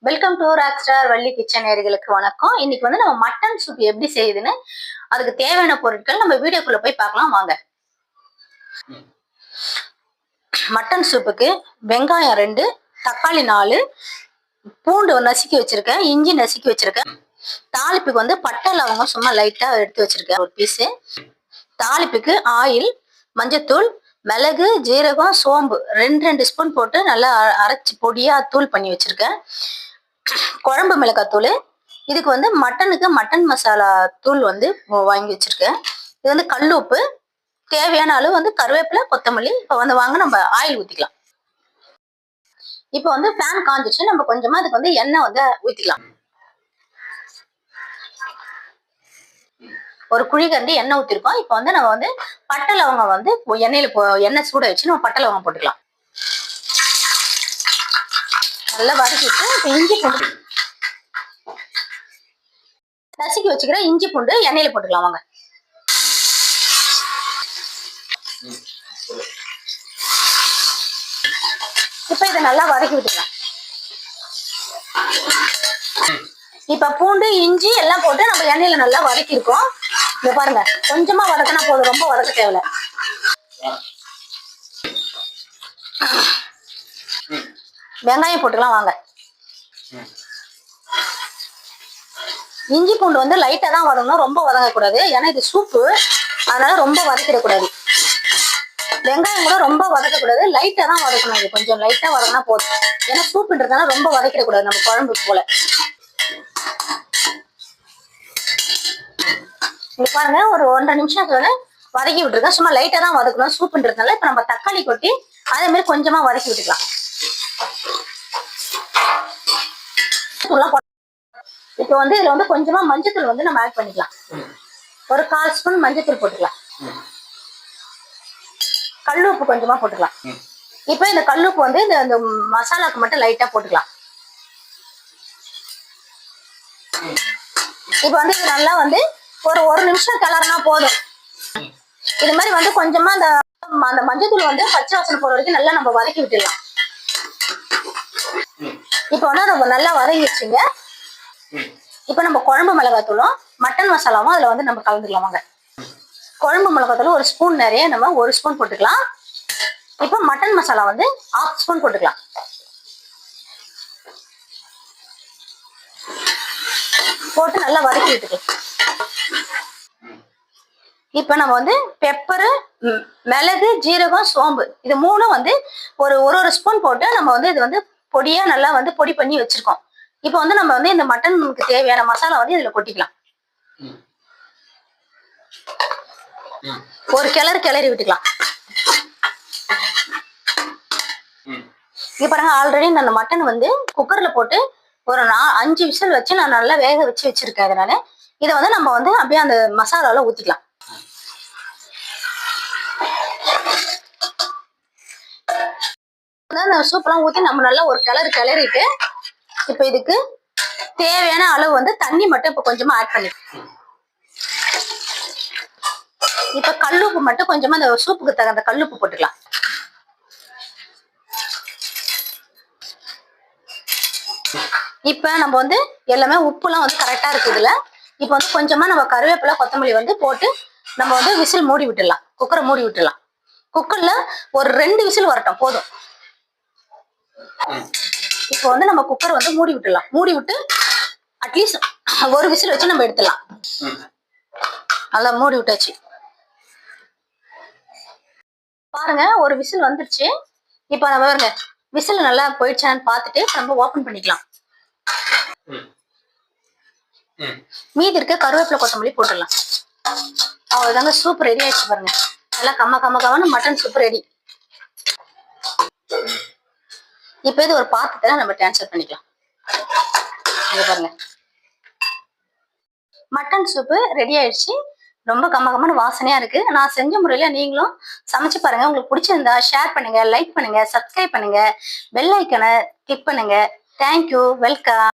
Welcome to rock star Valli kitchen நேயர்களுக்கு வணக்கம். இன்னைக்கு வந்து நம்ம மட்டன் சூப் எப்படி செய்யுதுன்னு அதுக்கு தேவையான பொருட்கள் நம்ம வீடியோக்குள்ள போய் பார்க்கலாம் வாங்க. மட்டன் சூப்புக்கு வெங்காயம் 2, தக்காளி 4, பூண்டு நசுக்கி வச்சிருக்கேன், இஞ்சி நசுக்கி வச்சிருக்கேன். தாளிப்புக்கு வந்து பட்டை லவங்கம் சும்மா லைட்டா எடுத்து வச்சிருக்கேன் ஒரு பீஸு. தாளிப்புக்கு ஆயில், மஞ்சத்தூள், மிளகு, ஜீரகம், சோம்பு 2 ஸ்பூன் போட்டு நல்லா அரைச்சி பொடியா தூள் பண்ணி வச்சிருக்கேன். குழம்பு மிளகாத்தூள். இதுக்கு வந்து மட்டனுக்கு மட்டன் மசாலா தூள் வந்து வாங்கி வச்சிருக்கேன். இது வந்து கல் உப்பு, தேவையான அளவு வந்து கருவேப்பிலை, கொத்தமல்லி. இப்போ வந்து வாங்க நம்ம ஆயில் ஊற்றிக்கலாம். இப்போ வந்து பேன் காஞ்சிச்சு, நம்ம கொஞ்சமா அதுக்கு வந்து எண்ணெய் வந்து ஊற்றிக்கலாம். ஒரு குழிக்கரண்டி எண்ணெய் ஊற்றிருக்கோம். இப்போ வந்து நம்ம வந்து பட்டை லவங்கம் வந்து எண்ணெய் சூட வச்சு நம்ம பட்டை லவங்கம் போட்டுக்கலாம். நல்லா வதக்கிட்டு இஞ்சி பூண்டு நசுக்கி வச்சுக்கிற இஞ்சி பூண்டு எண்ணெயில போட்டுக்கலாம் வாங்க. இப்ப இதை நல்லா வதக்கி விட்டுக்கலாம். இப்ப பூண்டு இஞ்சி எல்லாம் போட்டு நம்ம எண்ணெயில நல்லா வதக்கி இருக்கோம். இங்க பாருங்க, கொஞ்சமா வதக்கினா போதும், ரொம்ப வதக்க தேவையில்ல. வெங்காயம் போட்டுக்கலாம் வாங்க. இஞ்சி பூண்டு வந்து லைட்டா தான் வதங்கணும், ரொம்ப வதங்கக்கூடாது. ஏன்னா இது சூப்பு, அதனால ரொம்ப வதக்கிடக்கூடாது. வெங்காயம் கூட ரொம்ப வதக்கக்கூடாது, லைட்டா தான் வதக்கணும். இது கொஞ்சம் லைட்டா வதங்கினா போதும். ஏன்னா சூப்புன்றதுனால ரொம்ப வதக்கிடக்கூடாது நம்ம குழம்புக்கு போல. இங்க பாருங்க, ஒரு 1.5 நிமிஷம் வதக்கி விட்டுருக்கேன். சும்மா லைட்டா தான் வதக்கணும் சூப்புன்றதுனால. இப்ப நம்ம தக்காளி கொட்டி அதே மாதிரி கொஞ்சமா வதக்கி விட்டுக்கலாம். இப்போ வந்து இதுல வந்து கொஞ்சமா மஞ்சத்தூள் வந்து நம்ம ஆட் பண்ணிக்கலாம். ஒரு 1/4 ஸ்பூன் மஞ்சத்தூள் போட்டுக்கலாம். கல்லுப்பு கொஞ்சமா போட்டுக்கலாம். இப்போ இந்த கல்லுப்பு வந்து இந்த மசாலாக்கு மட்டும் லைட்டா போட்டுக்கலாம். இப்போ வந்து இது நல்லா வந்து ஒரு நிமிஷம் கிளறினா போதும். இது மாதிரி வந்து கொஞ்சமா அந்த மஞ்சத்தூள் வந்து பச்சை வாசனை போற வரைக்கும் நல்லா நம்ம வதக்கி விட்டுடலாம். இப்போ வந்து நம்ம நல்லா வதங்கிடுச்சுங்க. இப்போ நம்ம குழம்பு மிளகாத்தூளும் மட்டன் மசாலாவும் அதில் வந்து நம்ம கலந்துக்கலாம் வாங்க. குழம்பு மிளகாத்தூள் ஒரு ஸ்பூன் நிறைய, நம்ம 1 ஸ்பூன் போட்டுக்கலாம். இப்போ மட்டன் மசாலா வந்து 1/2 ஸ்பூன் போட்டுக்கலாம். போட்டு நல்லா வதக்கி விட்டுக்கலாம். இப்போ நம்ம வந்து பெப்பரு, மிளகு, ஜீரகம், சோம்பு இது 3 வந்து ஒரு ஸ்பூன் போட்டு நம்ம வந்து இது வந்து பொடியா நல்லா வந்து பொடி பண்ணி வச்சிருக்கோம். இப்போ வந்து நம்ம வந்து இந்த மட்டனுக்கு தேவையான மசாலா வந்து இதுல கொட்டிக்கலாம். ஒரு கிளறி விட்டுக்கலாம். இங்க பாருங்க, ஆல்ரெடி நான் மட்டன் வந்து குக்கர்ல போட்டு ஒரு 5 விசில் வச்சு நான் நல்லா வேக வச்சிருக்கேன். அதனால இதை வந்து நம்ம வந்து அப்படியே அந்த மசாலால ஊத்திக்கலாம். அந்த சூப்பெல்லாம் ஊத்தி நம்ம நல்லா ஒரு கிளறிட்டு இப்ப இதுக்கு தேவையான அளவு வந்து தண்ணி மட்டும் இப்ப கொஞ்சமா ஆட் பண்ணிக்கலாம். இப்ப கல்லுப்பு மட்டும் கொஞ்சமா அந்த சூப்புக்கு தகுந்த கல்லுப்பு போட்டுக்கலாம். இப்ப நம்ம வந்து எல்லாமே உப்புலாம் வந்து கரெக்டா இருக்கு இதுல. இப்ப வந்து கொஞ்சமா நம்ம கருவேப்பிலை, கொத்தமல்லி வந்து போட்டு நம்ம வந்து விசில் மூடி விட்டுடலாம். குக்கரை மூடி விட்டுடலாம். குக்கர்ல ஒரு 2 விசில் வரட்டும் போதும். இப்போ வந்து நம்ம குக்கர் வந்து மூடி விட்டுடலாம். மூடி விட்டு அட்லீஸ்ட் ஒரு விசில் வச்சு நம்ம எடுத்துடலாம். நல்லா மூடி விட்டாச்சு. பாருங்க, ஒரு விசில் வந்துருச்சு. இப்போ நம்ம பாருங்க விசில் நல்லா போயிடுச்சான்னு பார்த்துட்டு நம்ம ஓபன் பண்ணிக்கலாம். மீதி இருக்க கருவேப்பிலை, கொத்தமல்லி போட்டுடலாம். அவ்வளவுதாங்க, சூப் ரெடி ஆயிடுச்சு பாருங்க. நல்லா கம்மன்னு மட்டன் சூப் ரெடி. இப்ப இது ஒரு பாத்திரத்துல நம்ம ட்ரான்ஸ்ஃபர் பண்ணிக்கலாம். பாருங்க, மட்டன் சூப்பு ரெடி ஆயிடுச்சு. ரொம்ப கம்மன்னு வாசனையா இருக்கு. நான் செஞ்ச முறையில நீங்களும் சமைச்சு பாருங்க. உங்களுக்கு பிடிச்சிருந்தா ஷேர் பண்ணுங்க, லைக் பண்ணுங்க, சப்ஸ்கிரைப் பண்ணுங்க, பெல் ஐக்கனை கிளிக் பண்ணுங்க. Thank you, welcome.